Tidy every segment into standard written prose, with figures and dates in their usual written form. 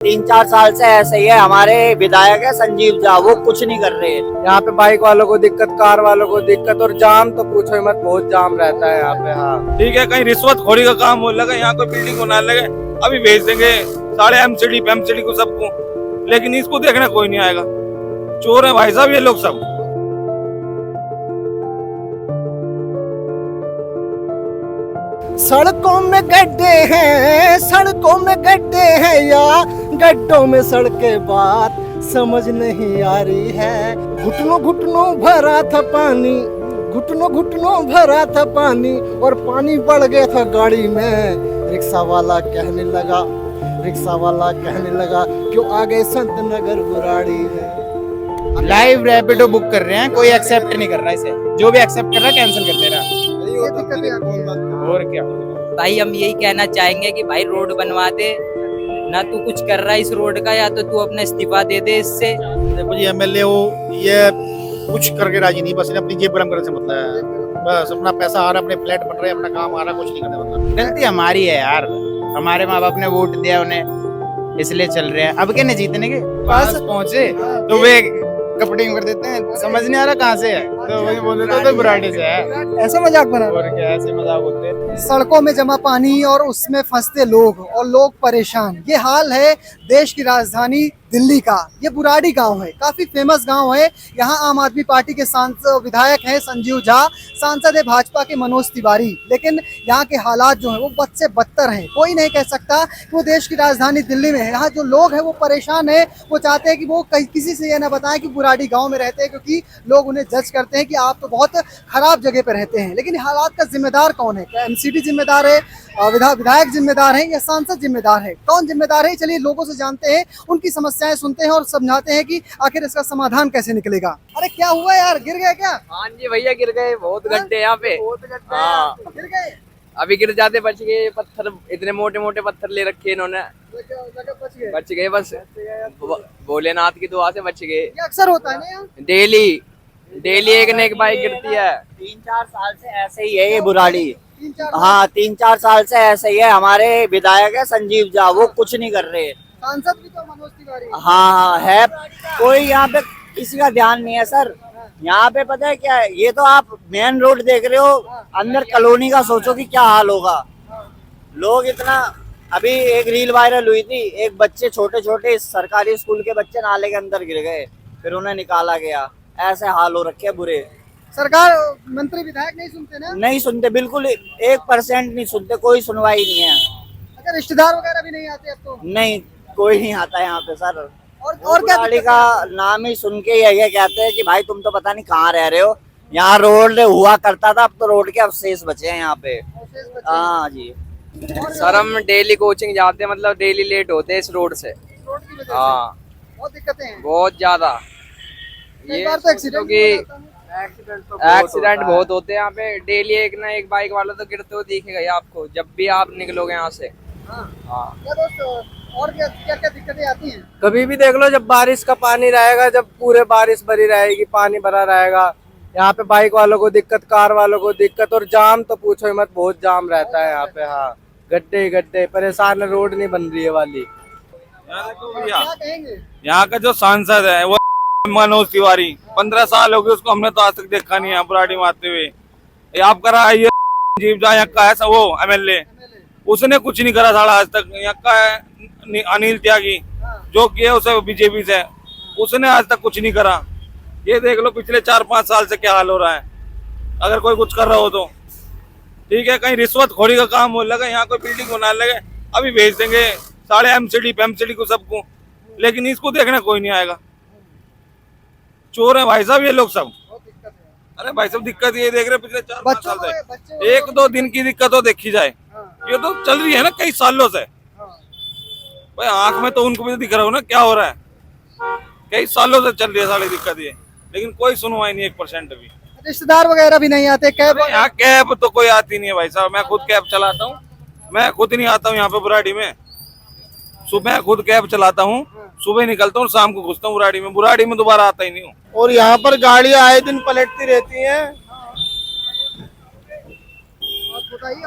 3-4 साल से ऐसे ही है। हमारे विधायक है संजीव झा, वो कुछ नहीं कर रहे। यहाँ पे बाइक वालों को दिक्कत, कार वालों को दिक्कत, और जाम तो पूछो ही मत, बहुत जाम रहता है यहाँ पे। हाँ ठीक है, कहीं रिश्वतखोरी का काम हो लगा, यहाँ कोई बिल्डिंग बनाने लगे, अभी भेज देंगे सारे एमसीडी को सबको, लेकिन इसको देखने कोई नहीं आएगा। चोर है भाई साहब ये लोग सब। सड़कों में गड्ढे हैं, सड़कों में गड्ढे हैं, या गड्ढों में सड़कें, बात समझ नहीं आ रही है। घुटनों घुटनों भरा था पानी, घुटनों घुटनों भरा था पानी, और पानी बढ़ गया था गाड़ी में। रिक्शा वाला कहने लगा, रिक्शा वाला कहने लगा, क्यों आ गए संत नगर बुराड़ी में। लाइव रैपिडो बुक कर रहे हैं, कोई एक्सेप्ट नहीं कर रहा इसे, जो भी एक्सेप्ट कर रहा है कैंसिल कर दे रहा। और क्या भाई, हम यही कहना चाहेंगे कि भाई रोड बनवा दे ना, तू कुछ कर रहा है इस रोड का, या तो तू अपना इस्तीफा दे दे इससे। देखो जी, एमएलए वो ये कुछ करके राजी नहीं, बस अपनी जेब गरम करने से मतलब है। बस अपना पैसा आ रहा, अपने फ्लैट बन रहे, अपना काम आ रहा, कुछ नहीं करने मतलब। गलती हमारी है यार, हमारे माँ बाप ने वोट दिया उन्हें, इसलिए चल रहे हैं। अब क्या नहीं जीतने के पास पहुंचे तो वे कपड़िंग कर देते हैं, समझ नहीं आ रहा कहाँ से है, तो वही बोल देते तो बुराड़ी से है। ऐसा मजाक बना। और क्या ऐसे मजाक होते हैं। सड़कों में जमा पानी और उसमें फंसते लोग, और लोग परेशान। ये हाल है देश की राजधानी दिल्ली का। ये बुराड़ी गांव है, काफी फेमस गांव है। यहाँ आम आदमी पार्टी के सांसद विधायक हैं संजीव झा, सांसद है भाजपा के मनोज तिवारी। लेकिन यहाँ के हालात जो है वो बद से बदतर हैं। कोई नहीं कह सकता कि वो देश की राजधानी दिल्ली में है। यहाँ जो लोग हैं वो परेशान है। वो चाहते हैं कि वो किसी से ये ना बताएं कि बुराड़ी गाँव में रहते हैं, क्योंकि लोग उन्हें जज करते हैं कि आप तो बहुत खराब जगह पे रहते हैं। लेकिन हालात का जिम्मेदार कौन है? क्या एमसीडी जिम्मेदार है, विधायक जिम्मेदार है, या सांसद जिम्मेदार है? कौन जिम्मेदार है? चलिए लोगों से जानते हैं, उनकी समस्याएं सुनते हैं और समझाते हैं कि आखिर इसका समाधान कैसे निकलेगा। अरे क्या हुआ यार, गिर गया क्या? हाँ जी भैया, गिर गए, बहुत गड्ढे यहाँ पे। हाँ, गिर गए। अभी गिर जाते, बच गए। पत्थर, इतने मोटे मोटे पत्थर ले रखे इन्होंने, बच गए बस। भोलेनाथ की दुआ से बच गए। ये अक्सर होता है ना यार? डेली डेली एक न एक बाइक गिरती है। 3-4 साल से ऐसे ही है ये बुराड़ी। 3-4 हाँ, 3-4 साल से ऐसे ही है। हमारे विधायक है संजीव झा, वो कुछ नहीं कर रहे। सांसद भी तो मनोज तिवारी। हाँ है, कोई यहाँ पे किसी का ध्यान नहीं है सर। यहाँ पे पता है क्या है, ये तो आप मेन रोड देख रहे हो, अंदर कॉलोनी का सोचो कि क्या हाल होगा। लोग इतना, अभी एक रील वायरल हुई थी, एक बच्चे छोटे छोटे सरकारी स्कूल के बच्चे नाले के अंदर गिर गए, फिर उन्हें निकाला गया। ऐसे हाल हो रखे बुरे। सरकार, मंत्री विधायक नहीं सुनते ना? नहीं सुनते, बिल्कुल 1% नहीं सुनते, कोई सुनवाई नहीं है। अच्छा, रिश्तेदार वगैरह भी नहीं आते अब तो? नहीं, कोई नहीं आता यहाँ पे सर। और क्या बुराड़ी का नाम ही सुन के ये कहते हैं कि भाई तुम तो पता नहीं कहाँ रह रहे हो, यहाँ रोड हुआ करता था, अब तो रोड के अवशेष बचे हैं यहाँ पे। हाँ जी सर, हम डेली कोचिंग जाते हैं, मतलब डेली लेट होते हैं इस रोड से। रोड की वजह से हाँ, बहुत दिक्कतें हैं। बहुत ज्यादा। कई बार तो एक्सीडेंट भी हो जाता है। एक्सीडेंट बहुत होते हैं यहाँ पे डेली। एक ना एक बाइक वाला तो गिरते हुए दिखेगा ही आपको जब भी आप निकलोगे यहाँ से। हाँ। क्या दोस्त, और क्या क्या क्या दिक्कतें आती हैं? कभी भी देख लो, जब बारिश का पानी रहेगा, जब पूरे बारिश भरी रहेगी, पानी भरा रहेगा, यहाँ पे बाइक वालों को दिक्कत, कार वालों को दिक्कत, और जाम तो पूछो ही मत, बहुत जाम रहता है यहाँ पे। हाँ, गड्ढे ही गड्ढे, परेशान, रोड नहीं बन रही है वाली। क्या कहेंगे? यहाँ का जो सांसद है वो मनोज तिवारी, 15 साल हो गए उसको, हमने तो आज तक देखा नहीं है बुराड़ी में आते हुए। ये आप करा ये जीव झा यहाँ का है वो एमएलए, उसने कुछ नहीं करा साला आज तक। यहाँ का है अनिल त्यागी, जो किया उसे बीजेपी से, उसने आज तक कुछ नहीं करा। ये देख लो पिछले 4-5 साल से क्या हाल हो रहा है। अगर कोई कुछ कर रहा हो तो ठीक है, कहीं रिश्वतखोरी का काम हो लगा, यहाँ कोई बिल्डिंग बनाने लगे, अभी भेज देंगे सारे एमसीडी को सबको, लेकिन इसको देखने कोई नहीं आएगा। चोर है भाई साहब ये लोग सब। अरे भाई साहब, दिक्कत ये देख रहे पिछले 4-5 साल से, 1-2 दिन की दिक्कत तो देखी जाए, ये तो चल रही है ना कई सालों से। भाई आंख में तो उनको भी दिख रहा हो ना क्या हो रहा है, कई सालों से चल रही है सारी दिक्कत ये, लेकिन कोई सुनवाई नहीं 1% भी। रिश्तेदार वगैरह भी नहीं आते? कैब यहाँ कैब तो कोई आती नहीं है भाई साहब, मैं खुद कैब चलाता हूँ, मैं खुद नहीं आता हूँ यहाँ पे बुराड़ी में। सुबह खुद कैब चलाता हूँ, सुबह निकलता हूँ, शाम को घुसता हूँ बुराड़ी में दोबारा आता ही नहीं हूँ। और यहाँ पर गाड़ियाँ आए दिन पलटती रहती हैं,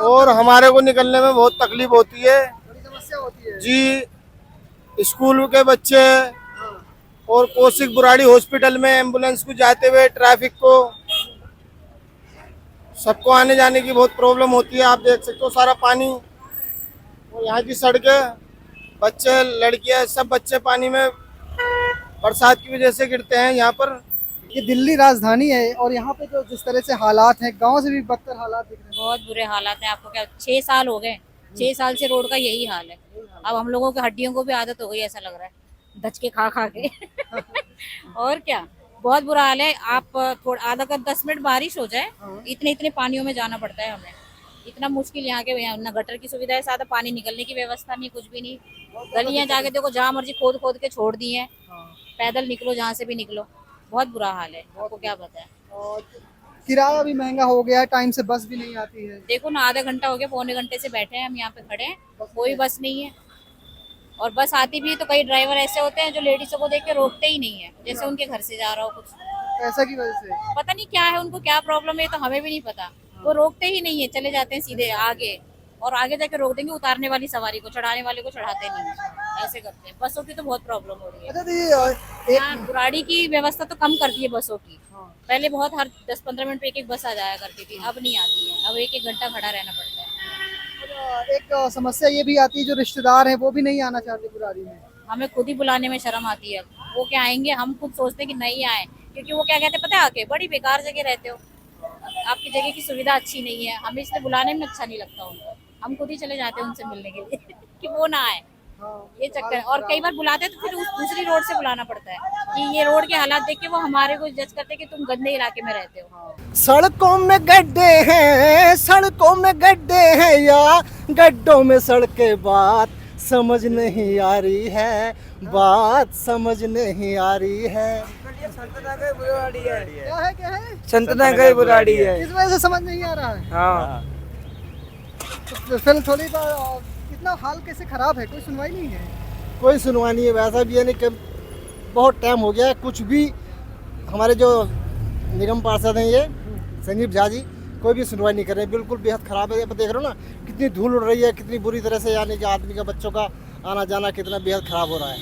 और हमारे को निकलने में बहुत तकलीफ होती है बड़ी समस्या होती है जी। स्कूल के बच्चे और कौशिक बुराड़ी हॉस्पिटल में एम्बुलेंस को जाते हुए ट्रैफिक को सबको आने जाने की बहुत प्रॉब्लम होती है। आप देख सकते हो सारा पानी, और यहाँ की सड़कें, बच्चे लड़कियां सब बच्चे पानी में बरसात की वजह से गिरते हैं यहाँ पर। ये दिल्ली राजधानी है और यहाँ पे जो जिस तरह से हालात हैं, गांव से भी बदतर हालात दिख रहे हैं। बहुत बुरे हालात हैं। आपको क्या 6 साल हो गए, 6 साल से रोड का यही हाल है। अब हम लोगों की हड्डियों को भी आदत हो गई, ऐसा लग रहा है, धचके खा खा के और क्या, बहुत बुरा हाल है। आप थोड़ा आधा कर 10 मिनट बारिश हो जाए, इतने पानियों में जाना पड़ता है हमें। इतना मुश्किल यहाँ के, न गटर की सुविधा है, सादा पानी निकलने की व्यवस्था नहीं, कुछ भी नहीं। गलियां जाके देखो, जहाँ मर्जी खोद खोद के छोड़ दी है, पैदल निकलो जहाँ से भी निकलो, बहुत बुरा हाल है। आपको क्या पता है। और किराया भी महंगा हो गया है, टाइम से बस भी नहीं आती है। देखो ना, आधा घंटा हो गया, पौने घंटे से बैठे हैं हम यहाँ पे खड़े हैं, कोई बस नहीं है। और बस आती भी तो कई ड्राइवर ऐसे होते हैं जो लेडीजों को देख के रोकते ही नहीं है, जैसे उनके घर से जा रहा हो कुछ। पैसा की वजह से पता नहीं क्या है उनको, क्या प्रॉब्लम है, तो हमें भी नहीं पता। वो रोकते ही नहीं है, चले जाते हैं सीधे आगे, और आगे जाके रोक देंगे, उतारने वाली सवारी को, चढ़ाने वाले को चढ़ाते नहीं है, ऐसे करते हैं। बसों की तो बहुत प्रॉब्लम हो रही है। अच्छा, तो ये यहाँ बुराड़ी की व्यवस्था तो कम कर दी है बसों की। पहले बहुत हर 10-15 मिनट पे एक बस आ जाया करती थी, अब नहीं आती है। अब 1-1 घंटा खड़ा रहना पड़ता है। एक समस्या ये भी आती है, जो रिश्तेदार हैं वो भी नहीं आना चाहते बुराड़ी में। हमें खुद ही बुलाने में शर्म आती है। वो क्या आएंगे, हम खुद सोचते हैं कि नहीं आए, क्योंकि वो क्या कहते हैं पता है, आके बड़ी बेकार जगह रहते हो, आपकी जगह की सुविधा अच्छी नहीं है, हमें इसलिए बुलाने में अच्छा नहीं लगता उनको। हम खुद ही चले जाते हैं उनसे मिलने के लिए कि वो ना आए, ये चक्कर है। और कई बार बुलाते हैं तो फिर दूसरी रोड से बुलाना पड़ता है कि ये रोड के हालात देख के वो हमारे को जज करते हैं कि तुम गंदे इलाके में रहते हो। सड़कों में गड्ढे हैं, सड़कों में गड्ढे हैं, या गड्ढों में सड़कें, बात समझ नहीं आ रही है, बात समझ नहीं आ रही है। क्या है संतना गई बुराड़ी है। इस वजह से समझ नहीं आ रहा है। हाँ, तो फिर थोड़ी कितना हाल कैसे खराब है, कोई सुनवाई नहीं है। कोई सुनवाई नहीं है। वैसा भी है नहीं कि बहुत टाइम हो गया है, कुछ भी हमारे जो निगम पार्षद हैं ये संजीव झा जी, कोई भी सुनवाई नहीं कर रहे हैं। बिल्कुल बेहद ख़राब है। आप देख रहे हो ना कितनी धूल उड़ रही है, कितनी बुरी तरह से, यानी कि आदमी का, बच्चों का आना जाना कितना बेहद ख़राब हो रहा है।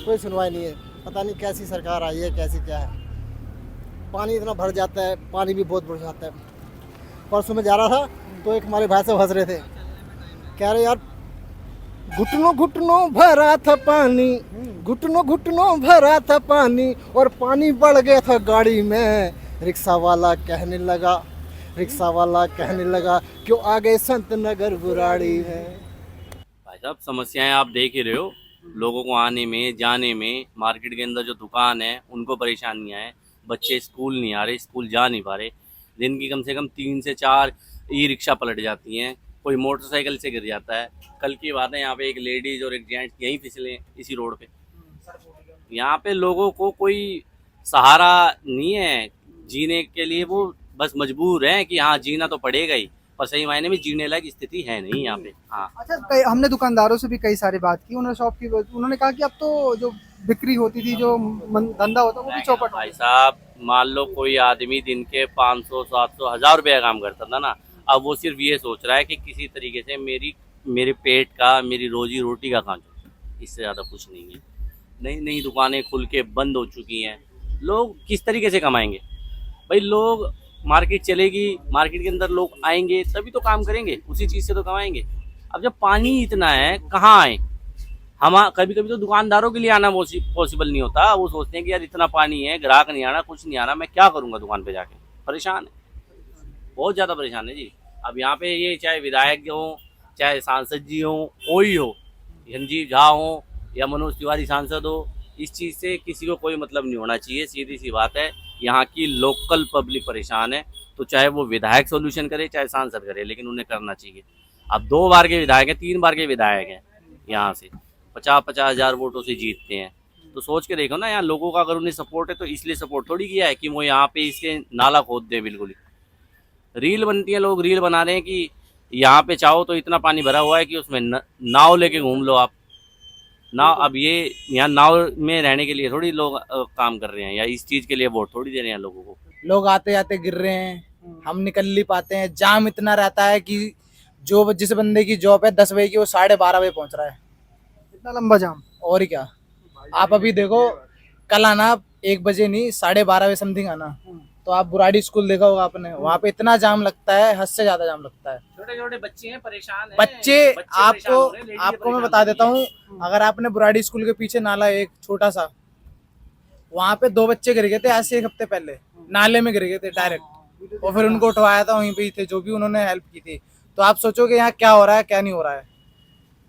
कोई सुनवाई नहीं है। पता नहीं कैसी सरकार आई है, कैसी क्या है। पानी इतना भर जाता है, पानी भी बहुत बढ़ जाता है। परसों में जा रहा था तो एक हमारे भाई साहब हंस रहे थे, कह रहे यार घुटनों घुटनों भरा था पानी, घुटनों घुटनों भरा था पानी, और पानी बढ़ गया था गाड़ी में। रिक्शा वाला कहने लगा, रिक्शा वाला कहने लगा क्यों आ गए संत नगर बुराड़ी में। भाई साहब समस्याएं आप देख ही रहे हो, लोगों को आने में जाने में, मार्केट के अंदर जो दुकान है उनको परेशानियां हैं, बच्चे स्कूल नहीं आ रहे, स्कूल जा नहीं पा रहे। दिन की कम से कम 3 से 4 ई रिक्शा पलट जाती हैं, कोई मोटरसाइकिल से गिर जाता है। कल की बात है, यहाँ पे एक लेडीज और एक जेंट्स यहीं फिसले इसी रोड पे। यहाँ पे लोगों को कोई सहारा नहीं है जीने के लिए, वो बस मजबूर हैं कि हाँ जीना तो पड़ेगा ही, पर सही मायने में जीने लायक स्थिति है नहीं यहाँ पे। हाँ, अच्छा, हमने दुकानदारों से भी कई सारी बात की, उन्होंने कहा कि अब तो जो बिक्री होती थी, जो धंधा होता वो भी चौपट हो भाई गया। साहब मान लो कोई आदमी दिन के 500, 700, 1000 रुपये का काम करता था ना, अब वो सिर्फ ये सोच रहा है कि किसी तरीके से मेरे पेट का, मेरी रोजी रोटी का काम चले, इससे ज़्यादा कुछ नहीं है। नई नई दुकानें खुल के बंद हो चुकी हैं, लोग किस तरीके से कमाएंगे भाई? लोग, मार्केट चलेगी, मार्केट के अंदर लोग आएंगे तभी तो काम करेंगे, उसी चीज़ से तो कमाएंगे। अब जब पानी इतना है कहाँ आए हम? कभी कभी तो दुकानदारों के लिए आना पॉसिबल नहीं होता, वो सोचते हैं कि यार इतना पानी है, ग्राहक नहीं आना, कुछ नहीं आना, मैं क्या करूँगा दुकान पे जाके। परेशान है, बहुत ज़्यादा परेशान है जी। अब यहाँ पे ये चाहे विधायक हो, चाहे सांसद जी हो, कोई हो, संजीव झा हो या मनोज तिवारी सांसद हो, इस चीज़ से किसी को कोई मतलब नहीं होना चाहिए। सीधी सी बात है, यहाँ की लोकल पब्लिक परेशान है, तो चाहे वो विधायक सोल्यूशन करे चाहे सांसद करे, लेकिन उन्हें करना चाहिए। अब 2 बार के विधायक हैं, 3 बार के विधायक हैं, यहाँ से 50-50 हज़ार वोटों से जीतते हैं, तो सोच के देखो ना, यहाँ लोगों का अगर उन्हें सपोर्ट है तो इसलिए सपोर्ट थोड़ी किया है कि वो यहाँ पे इसके नाला खोद दें। बिल्कुल ही रील बनती है, लोग रील बना रहे हैं कि यहाँ पे चाहो तो इतना पानी भरा हुआ है कि उसमें नाव लेके घूम लो आप। नाव, अब ये यहाँ नाव में रहने के लिए थोड़ी लोग काम कर रहे हैं, या इस चीज़ के लिए वोट थोड़ी दे रहे हैं लोगों को। लोग आते जाते गिर रहे हैं, हम निकल नहीं पाते हैं, जाम इतना रहता है कि जो जिस बंदे की जॉब है 10 बजे की, वो 12:30 बजे पहुंच रहा है। इतना लंबा जाम। और क्या, आप अभी देखो, कल आना, 1 बजे नहीं 12:30 बजे समथिंग आना, तो आप बुराड़ी स्कूल देखा होगा आपने, वहाँ पे इतना जाम लगता है, हद से ज्यादा जाम लगता है। छोटे छोटे बच्चे हैं, परेशान हैं। बच्चे परेशान आपको हो रहे हैं, लेडीज़ आपको मैं परेशान बता हो रही देता हैं। हूँ, अगर आपने बुराड़ी स्कूल के पीछे नाला एक छोटा सा, वहाँ पे 2 बच्चे गिर गए थे आज से 1 हफ्ते पहले, नाले में गिर गए थे डायरेक्ट, और फिर उनको उठवाया था, वहीं पे ही थे जो भी उन्होंने हेल्प की थी। तो आप सोचो कि यहाँ क्या हो रहा है क्या नहीं हो रहा है,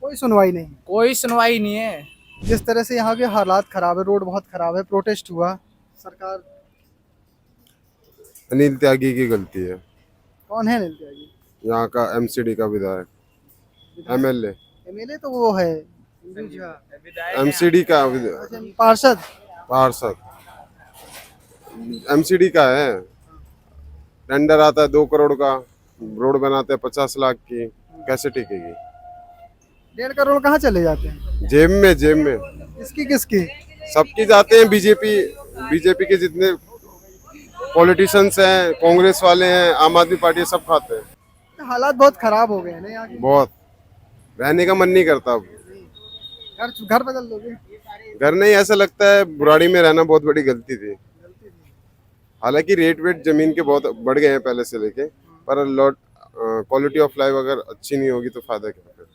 कोई सुनवाई नहीं। कोई सुनवाई नहीं है। जिस तरह से यहाँ के हालात खराब है, रोड बहुत खराब है, प्रोटेस्ट हुआ, सरकार। अनिल त्यागी की गलती है। कौन है अनिल त्यागी? यहाँ का एमसीडी का विधायक, एमएलए। एमएलए तो वो है एमसीडी का पार्षद। पार्षद एमसीडी का है। टेंडर आता है 2 करोड़ का, रोड बनाते हैं 50 लाख की, कैसे टिकेगी? 1.5 करोड़ कहाँ चले जाते हैं? जेब में इसकी किसकी? सबकी जाते हैं। बीजेपी के जितने पॉलिटिशियंस हैं, कांग्रेस वाले हैं, आम आदमी पार्टी है, सब खाते हैं। हालात बहुत खराब हो गए हैं ना यहाँ के। बहुत, रहने का मन नहीं करता अब। घर बदल लोगे? घर नहीं, ऐसा लगता है बुराड़ी में रहना बहुत बड़ी गलती थी। हालांकि रेट वेट जमीन के बहुत बढ़ गए हैं पहले से लेके, पर क्वालिटी ऑफ लाइफ अगर अच्छी नहीं होगी तो फायदा क्या फिर?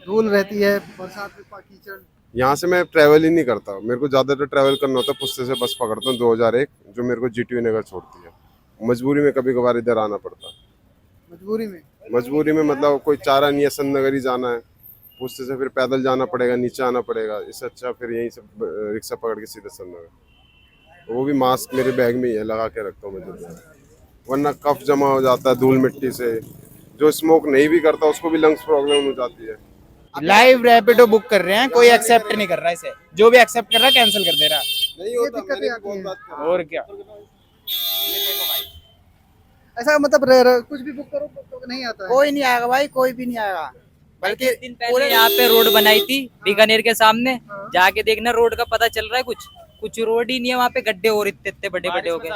धूल रहती है, बरसात में कीचड़। यहाँ से मैं ट्रैवल ही नहीं करता, मेरे को ज़्यादातर ट्रैवल करना होता है, पुस्ते से बस पकड़ता हूँ 2001, जो मेरे को जीटीयू नगर छोड़ती है। मजबूरी में कभी कभार इधर आना पड़ता। मजबूरी में मतलब कोई चारा नहीं है, संत नगर ही जाना है, पुस्ते से फिर पैदल जाना पड़ेगा, नीचे आना पड़ेगा। इससे अच्छा फिर यहीं से रिक्शा पकड़ के सीधे संत नगर। वो भी मास्क मेरे बैग में ही है, लगा के रखता हूँ मैं, वरना कफ जमा हो जाता है धूल मिट्टी से। जो स्मोक नहीं भी करता उसको भी लंग्स प्रॉब्लम हो जाती है। लाइव रैपिडो बुक कर रहे हैं, कोई एक्सेप्ट नहीं कर रहा है इसे, जो भी एक्सेप्ट कर रहा है कैंसिल कर दे रहा है। नहीं होता, मैंने भी बहुत बात करी। और क्या, ऐसा मतलब कुछ भी बुक करो तो नहीं आता है। कोई नहीं आएगा भाई, कोई भी नहीं आएगा। बल्कि दिन पहले यहाँ पे रोड बनाई थी बीकानेर के सामने, जाके देखना रोड का पता चल रहा है, कुछ रोड ही नहीं है वहाँ पे, गड्ढे और इतने बड़े बड़े हो गए।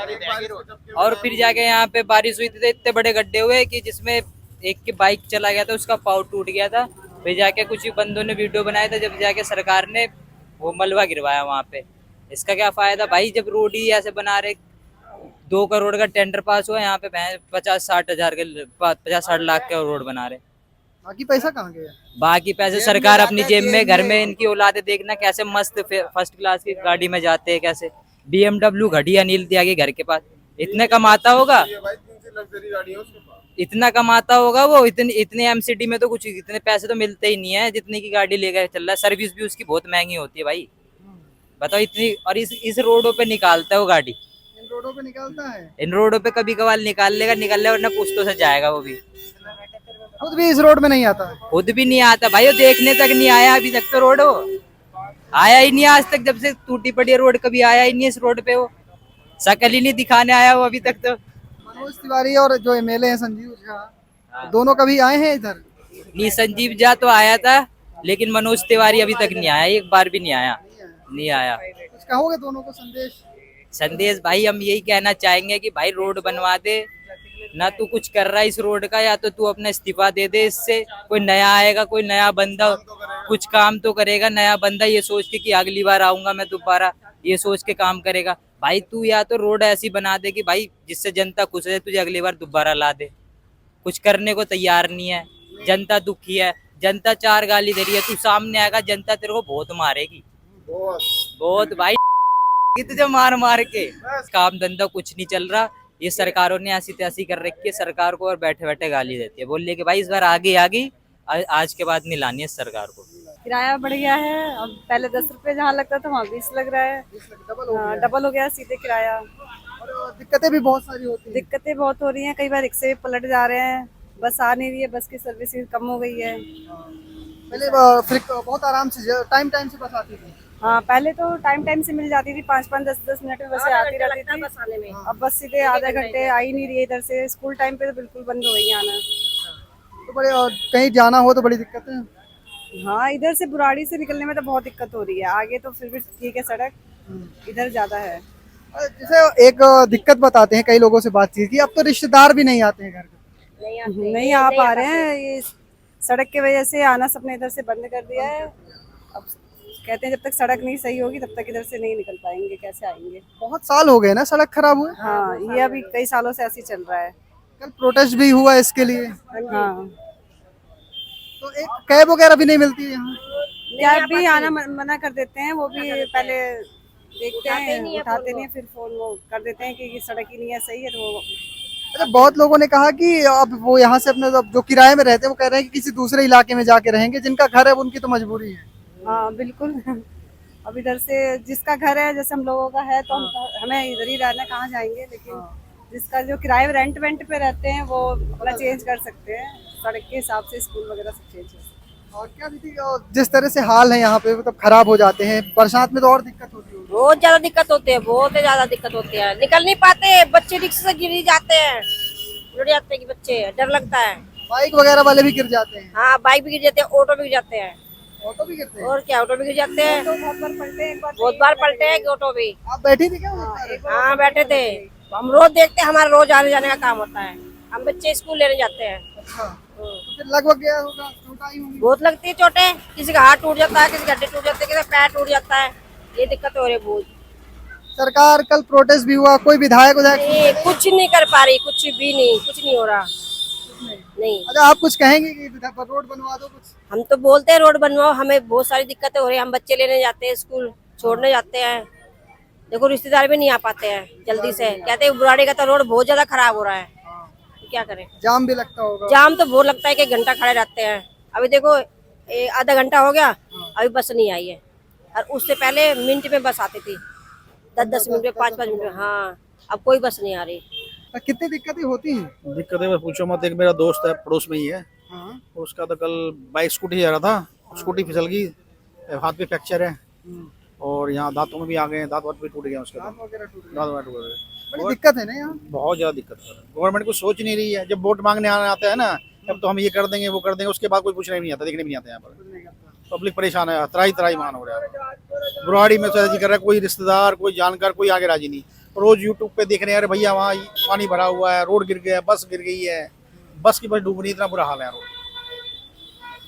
और फिर जाके यहाँ पे बारिश हुई थी तो इतने बड़े गड्ढे हुए कि जिसमें एक की बाइक चला गया था, उसका पाँव टूट गया था। फिर जाके कुछ बंदों ने वीडियो बनाया था, जब जाके सरकार ने वो मलबा गिरवाया वहाँ पे। इसका क्या फायदा भाई, जब रोड ही ऐसे बना रहे, 2 करोड़ का टेंडर पास हुआ, यहाँ पे 50-60 लाख का रोड बना रहे। बाकी पैसा कहाँ गया? बाकी पैसे सरकार अपनी जेब में, घर में इनकी औलादे देखना कैसे मस्त फर्स्ट क्लास की गाड़ी में जाते हैं, कैसे BMW घड़ी अनिल त्यागी घर के पास इतने कमाता होगा, इतना कमाता होगा वो। इतने एमसीडी में तो कुछ इतने पैसे तो मिलते ही नहीं है जितने की गाड़ी लेकर चल रहा है। सर्विस भी उसकी बहुत महंगी होती है भाई, बताओ इतनी। और इस रोडों पे निकालता है वो गाड़ी, इन रोडों पे निकालता है। इन रोडों पे कभी कभार निकाल लेगा, वरना पुश्तों से जाएगा वो भी। खुद भी इस रोड में नहीं आता है। खुद भी नहीं आता भाई, वो देखने तक नहीं आया अभी तक तो रोड, वो आया ही नहीं आज तक, जब से टूटी पड़ी है रोड, कभी आया ही नहीं इस रोड पे, वो शकल ही नहीं दिखाने आया वो अभी तक तो। मनोज तिवारी और जो एमएलए हैं संजीव झा, दोनों कभी आए हैं इधर? नहीं, संजीव झा तो आया था, लेकिन मनोज तिवारी अभी तक नहीं आया, एक बार भी नहीं आया। कुछ कहोगे दोनों को संदेश भाई हम यही कहना चाहेंगे कि भाई रोड बनवा दे, ना तू कुछ कर रहा है इस रोड का, या तो तू अपना इस्तीफा दे दे, इससे कोई नया आएगा, कोई नया बंदा कुछ काम तो करेगा। नया बंदा ये सोच के कि अगली बार आऊंगा मैं दोबारा, ये सोच के काम करेगा। भाई तू या तो रोड ऐसी बना दे कि भाई जिससे जनता खुश है, तुझे अगली बार दोबारा ला दे। कुछ करने को तैयार नहीं है, जनता दुखी है, जनता 4 गाली दे रही है, तू सामने आएगा जनता तेरे को बहुत मारेगी, बहुत भाई तुझे मार के। काम धंधा कुछ नहीं चल रहा, ये सरकारों ने ऐसी तैसी कर रखी है सरकार को, और बैठे बैठे गाली देती है, बोल रही है कि भाई इस बार आगे आज के बाद नहीं लानी है सरकार को। किराया बढ़ गया है, अब पहले 10 रुपए जहाँ लगता था वहाँ 20 लग रहा है, डबल हो गया सीधे किराया। और दिक्कतें भी बहुत सारी होती हैं। दिक्कतें बहुत हो रही हैं, कई बार रिक्शे पलट जा रहे हैं, बस आ नहीं रही है, बस की सर्विस कम हो गई है। पहले फिर बहुत आराम से टाइम से बस आती थी। हाँ, पहले तो टाइम से मिल जाती थी, 5-5 10-10 मिनट में बसें आती रहती थी बस आने में। अब बस सीधे आधे घंटे आ ही नहीं रही है इधर से। स्कूल टाइम पे तो बिल्कुल बंद हो गई आना। तो बड़े कहीं जाना हो तो बड़ी दिक्कत है। हाँ, इधर से बुराड़ी से निकलने में तो बहुत दिक्कत हो रही है, आगे तो फिर भी ठीक है सड़क, इधर ज्यादा है। जैसे एक दिक्कत बताते हैं कई लोगों से बातचीत की, अब तो रिश्तेदार भी नहीं आते हैं घर पे, नहीं आ पा रहे हैं, ये सड़क की वजह से आना सबने इधर से बंद कर दिया है। अब कहते हैं जब तक सड़क नहीं सही होगी तब तक इधर से नहीं निकल पाएंगे, कैसे आएंगे। बहुत साल हो गए ना सड़क खराब हुए। हाँ, ये अभी कई सालों से ऐसे ही चल रहा है। कल प्रोटेस्ट भी हुआ इसके लिए, हाँ, तो एक कैब वगैरह भी नहीं मिलती है यहाँ। कैब भी आना मना कर देते हैं, वो भी पहले देखते हैं, उठाते नहीं, फिर फोन वो कर देते हैं कि ये सड़क ही नहीं है सही है, तो वो अच्छा, बहुत लोगों ने कहा कि अब वो यहाँ से अपने जो किराए में रहते हैं वो कह रहे हैं कि किसी दूसरे इलाके में जाके रहेंगे, जिनका घर है उनकी तो मजबूरी है। हाँ बिल्कुल। अब इधर से जिसका घर है, जैसे हम लोगों का है, तो हमें इधर ही रहना, कहाँ जाएंगे। लेकिन जिसका जो किराए रेंट वेंट पे रहते हैं वो अपना चेंज कर सकते हैं, सड़क के हिसाब से स्कूल वगैरह सब चेंज कर सकते हैं। और क्या दीदी, और जिस तरह से हाल है यहाँ पे, मतलब खराब हो जाते हैं, बरसात में तो और दिक्कत होती है। बहुत ज्यादा दिक्कत होती है, बहुत ही ज्यादा दिक्कत होती है, निकल नहीं पाते, बच्चे रिक्शे से गिर जाते हैं, जुड़ जाते हैं कि बच्चे, डर लगता है। बाइक वगैरह वाले भी गिर जाते हैं। हाँ, बाइक भी गिर जाते हैं, ऑटो भी गिर जाते हैं। ऑटो भी गिरते हैं। और क्या, ऑटो भी गिर जाते हैं, तो बहुत बार पलटे, एक बार बहुत बार पलटे हैं ऑटो भी। आप बैठी थी क्या? हाँ बैठे थे, हम रोज देखते हैं, हमारा रोज आने जाने का काम होता है, हम बच्चे स्कूल लेने जाते हैं। अच्छा, तो फिर लगभग गया होगा, चोट आई होगी। बहुत लगती है चोटें, किसी का हाथ टूट जाता है, किसी का हड्डी टूट जाती है, किसी का पैर टूट जाता है, ये दिक्कत हो रही है बहुत। सरकार, कल प्रोटेस्ट भी हुआ, कोई विधायक कुछ नहीं कर पा रही, कुछ भी नहीं, कुछ नहीं हो रहा नहीं। अच्छा, आप कुछ कहेंगे कि रोड बनवा दो कुछ? हम तो बोलते हैं रोड बनवाओ, हमें बहुत सारी दिक्कतें हो रही है, हम बच्चे लेने जाते हैं, स्कूल छोड़ने जाते हैं, देखो रिश्तेदार भी नहीं आ पाते हैं जल्दी से, कहते हैं बुराड़ी का तो रोड बहुत ज्यादा खराब हो रहा है, क्या करें। जाम भी लगता होगा। जाम तो बहुत लगता है कि घंटा खड़े रहते हैं। अभी देखो आधा घंटा हो गया, अभी बस नहीं आई है, और उससे पहले मिनट में बस आती थी, 10-10 मिनट में, 5-5 मिनट में। हाँ, अब कोई बस नहीं आ रही। कितनी दिक्कतें होती हैं? दिक्कतें बस पूछो मत। एक मेरा दोस्त है, पड़ोस में ही है, उसका तो कल बाइक स्कूटी जा रहा था, स्कूटी फिसल गई, हाथ पे फ्रैक्चर है, और यहाँ दांतों में भी आ गए, दांत भी टूट गए उसके, दांत वगैरह टूट गए। बड़ी दिक्कत है ना यहाँ, बहुत ज्यादा दिक्कत है। गवर्नमेंट कुछ सोच नहीं रही है। जब वोट मांगने आता है ना, तब तो हम ये कर देंगे वो कर देंगे, उसके बाद कोई पूछने भी नहीं आता, देखने भी नहीं आता। यहाँ पर पब्लिक परेशान है, त्राही मान हो रहा है। बुराड़ी में तो कर रहा है, कोई रिश्तेदार, कोई जानकार, कोई आगे राजी नहीं। रोज यूट्यूब पे देख रहे हैं, अरे भैया वहाँ पानी भरा हुआ है, रोड गिर गया, बस गिर गई है, बस की बस डूब रही, इतना बुरा हाल है रोड,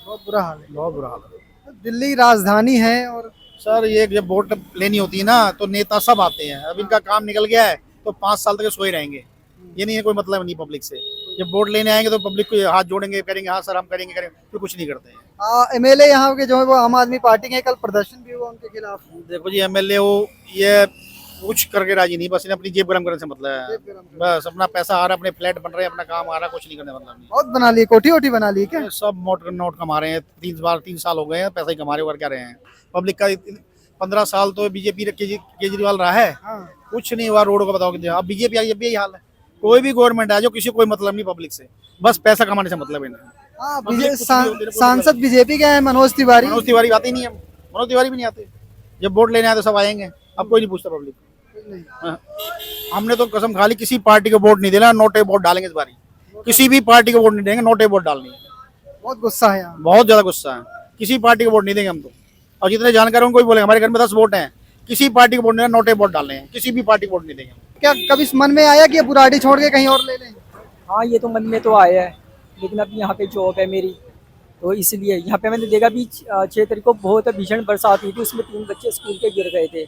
बहुत बुरा हाल है, बहुत बुरा हाल है। दिल्ली राजधानी है, और सर ये जब वोट लेनी होती है ना, तो नेता सब आते हैं। अब इनका काम निकल गया है तो 5 साल तक सोए रहेंगे, ये नहीं है, कोई मतलब नहीं पब्लिक से। जब वोट लेने आएंगे तो पब्लिक को हाथ जोड़ेंगे, करेंगे हाँ सर हम करेंगे, तो कुछ नहीं करते हैं। एमएलए यहाँ के जो है वो आम आदमी पार्टी के, कल प्रदर्शन भी हुआ उनके खिलाफ। देखो जी, एमएलए वो ये कुछ करके राजी नहीं, बस इन्हें अपनी जेब गरम करने से मतलब है, बस अपना पैसा आ रहा है, अपने फ्लैट बन रहे हैं, अपना काम आ रहा है, कुछ नहीं करने मतलब नहीं। बहुत बना ली, कोठी वोठी बना ली क्या? सब नोट कमा रहे हैं, 3 साल हो गए हैं, पैसा ही कमा रहे, और क्या रहे हैं। पब्लिक का 15 साल तो बीजेपी केजरीवाल रहा है, कुछ नहीं हुआ रोड को, बताओ कि अब बीजेपी आई, यही हाल है। कोई भी गवर्नमेंट आ, जो किसी को कोई मतलब नहीं पब्लिक से, बस पैसा कमाने से मतलब है। सांसद बीजेपी के हैं, मनोज तिवारी आते ही नहीं है, मनोज तिवारी भी नहीं आते। जब वोट लेने आए तो सब आएंगे, अब कोई नहीं पूछता पब्लिक। हमने तो कसम खा ली, किसी पार्टी को वोट नहीं देना, नोटे वोट डालेंगे इस बारी, किसी भी पार्टी को वोट नहीं देंगे, नोटे वोट डालनी है। बहुत गुस्सा है यहाँ, बहुत ज्यादा गुस्सा है, किसी पार्टी को वोट नहीं देंगे हम तो। और जितने जानकार कोई बोले हमारे घर में 10 वोट हैं, किसी पार्टी को वोट नहीं, नोटे वोट डालने हैं, किसी भी पार्टी को वोट नहीं देंगे। क्या कभी मन में आया कि ये बुराड़ी छोड़ के कहीं और ले लें? हाँ, ये तो मन में तो आया है, लेकिन अब यहाँ पे जॉब है मेरी, तो इसलिए यहाँ पे मैंने देखा भी 6 तारीख को बहुत भीषण बरसात हुई थी, उसमें 3 बच्चे स्कूल के गिर गए थे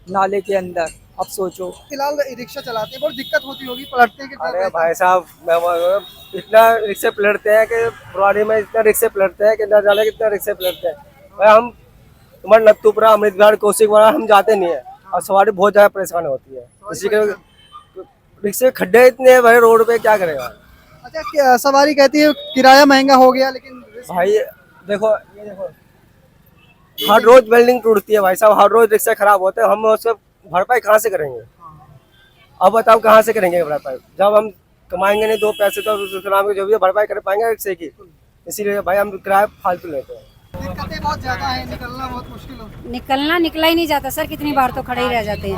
नाले के अंदर। अब सोचो, फिलहाल रिक्शा चलाते हैं, बहुत दिक्कत होती होगी, पलटते हैं। अरे भाई साहब, इतना रिक्शे पलटते हैं कि बुराड़ी में इतना रिक्शे पलटते हैं कि न जाने कितना रिक्शे पलटते हैं भाई। हम तुम्हारे नत्थुपुरा, अमृतगढ़, कौशिकवाड़ा हम जाते नहीं है, और सवारी बहुत ज्यादा परेशान होती है, इसी के रिक्शे खड्डे इतने हैं भाई रोड पे, क्या करेगा। अच्छा, सवारी कहती है किराया महंगा हो गया, लेकिन भाई देखो, ये देखो, हर रोज बिल्डिंग टूटती है भाई साहब, हर रोज रिक्शा खराब होते हैं, हम उसका भरपाई कहाँ से करेंगे? अब बताओ कहाँ से करेंगे भरपाई, जब हम कमाएंगे नहीं 2 पैसे, तो जो भी भरपाई कर पाएंगे रिक्शे की, इसीलिए भाई हम किराया फालतू लेते हैं। दिक्कतें बहुत ज्यादा है, निकलना बहुत मुश्किल हो, निकला ही नहीं जाता सर, कितनी बार तो खड़े ही रह जाते हैं,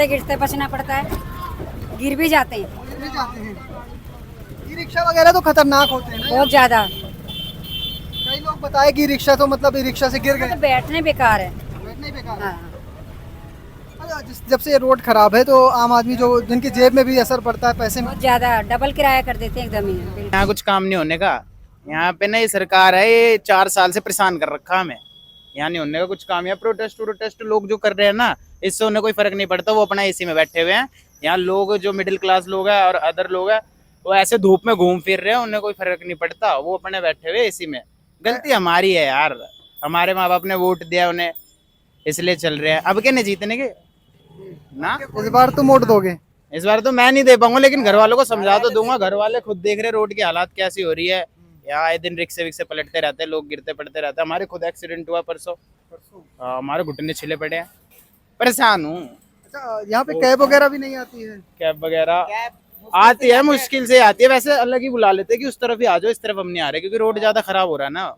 गिरते बचना पड़ता है, गिर भी जाते हैं। ई रिक्शा वगैरह तो खतरनाक होते हैं ना बहुत ज्यादा। कई लोग बताए कि रिक्शा तो मतलब रिक्शा से गिर गए, तो बैठने बेकार है, बैठने बेकार। हाँ। जब से ये रोड खराब है तो आम आदमी जो जिनकी जेब में भी असर पड़ता है, पैसे में बहुत ज्यादा डबल किराया कर देते हैं एकदम ही। यहाँ कुछ काम नहीं होने का, यहाँ पे ना ये सरकार है, ये 4 साल से परेशान कर रखा हमें। यहाँ नहीं होने का कुछ काम। यहाँ प्रोटेस्ट लोग जो कर रहे हैं ना, इससे उन्हें कोई फर्क नहीं पड़ता, वो अपना एसी में बैठे हुए हैं। यहाँ लोग जो मिडिल क्लास लोग हैं और अदर लोग हैं, वो ऐसे धूप में घूम फिर रहे हैं, उन्हें कोई फर्क नहीं पड़ता, वो अपने बैठे हुए एसी में। गलती हमारी है यार, हमारे माँ बाप ने वोट दिया उन्हें, इसलिए चल रहे हैं। अब क्या नहीं जीतने के ना, इस बार तुम वोट दोगे? इस बार तो मैं नहीं दे पाऊंगा, लेकिन घर वालों को समझा तो दूंगा। घर वाले खुद देख रहे रोड की हालात कैसी हो रही है। यहाँ आए दिन रिक्शे विक्से पलटते रहते हैं, लोग गिरते पड़ते रहते हैं। हमारे खुद एक्सीडेंट हुआ परसों, हमारे घुटने छिले पड़े हैं, परेशान हूँ। अच्छा, यहाँ पे कैब वगैरह भी नहीं आती है? कैब वगैरह आती है, मुश्किल से आती है। वैसे अलग ही बुला लेते हैं कि उस तरफ ही आ जाओ, इस तरफ हम नहीं आ रहे, क्योंकि रोड ज्यादा खराब हो रहा है ना,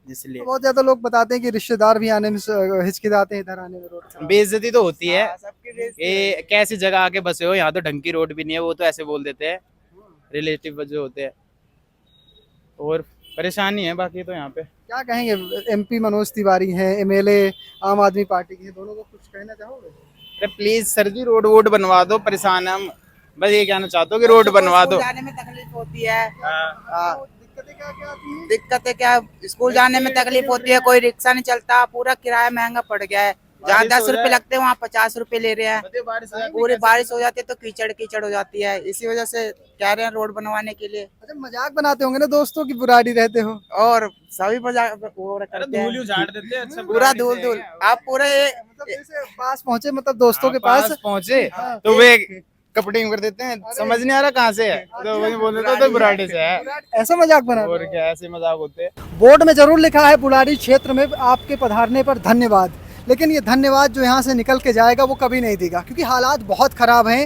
इसलिए। बहुत ज्यादा लोग बताते हैं कि रिश्तेदार भी आने में हिचकिचाते हैं इधर आने में। रोड बेइज्जती तो होती है। ये कैसी जगह आके बसे हो, यहाँ तो ढंग की रोड भी नहीं है, वो तो ऐसे बोल देते हैं रिलेटिव जो होते हैं। और परेशानी है बाकी तो यहाँ पे। क्या कहेंगे, MP मनोज तिवारी हैं, MLA आम आदमी पार्टी के हैं, दोनों को कुछ कहना चाहोगे? अरे प्लीज सर जी, रोड वोड बनवा दो, परेशान है हम। बस ये कहना चाहते हो कि रोड बनवा दो। जाने में तकलीफ होती है। दिक्कतें क्या क्या आती हैं? दिक्कतें क्या, स्कूल जाने में तकलीफ होती है, कोई रिक्शा नहीं चलता, पूरा किराया महंगा पड़ गया है। जहाँ 10 रुपए लगते हैं वहाँ 50 रुपए ले रहे हैं। पूरी बारिश हो जाती है तो कीचड़ कीचड़ हो जाती है, इसी वजह से कह रहे हैं रोड बनवाने के लिए। अच्छा, मजाक बनाते होंगे ना दोस्तों की बुराड़ी रहते हो? और सभी मजाक वो करते हैं, पूरा धूल धूल। आप पूरे मतलब जैसे पास पहुंचे, मतलब दोस्तों के पास पहुंचे तो वे कपड़े कर देते हैं, समझ नहीं आ रहा कहाँ से है, तो वही बोल देते तो बुराड़ी से है। ऐसा मजाक बना? और क्या, ऐसे मजाक होते हैं। बोर्ड में जरूर लिखा है बुराड़ी क्षेत्र में आपके पधारने पर धन्यवाद, लेकिन ये धन्यवाद जो यहाँ से निकल के जाएगा वो कभी नहीं देगा, क्योंकि हालात बहुत ख़राब हैं।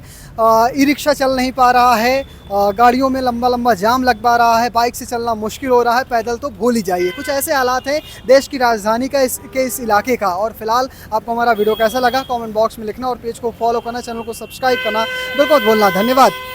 ई रिक्शा चल नहीं पा रहा है, गाड़ियों में लंबा लंबा जाम लग पा रहा है, बाइक से चलना मुश्किल हो रहा है, पैदल तो भूल ही जाइए। कुछ ऐसे हालात हैं देश की राजधानी का, इस इलाके का। और फिलहाल आपको हमारा वीडियो कैसा लगा कमेंट बॉक्स में लिखना, और पेज को फॉलो करना, चैनल को सब्सक्राइब करना बिल्कुल मत भूलना। धन्यवाद।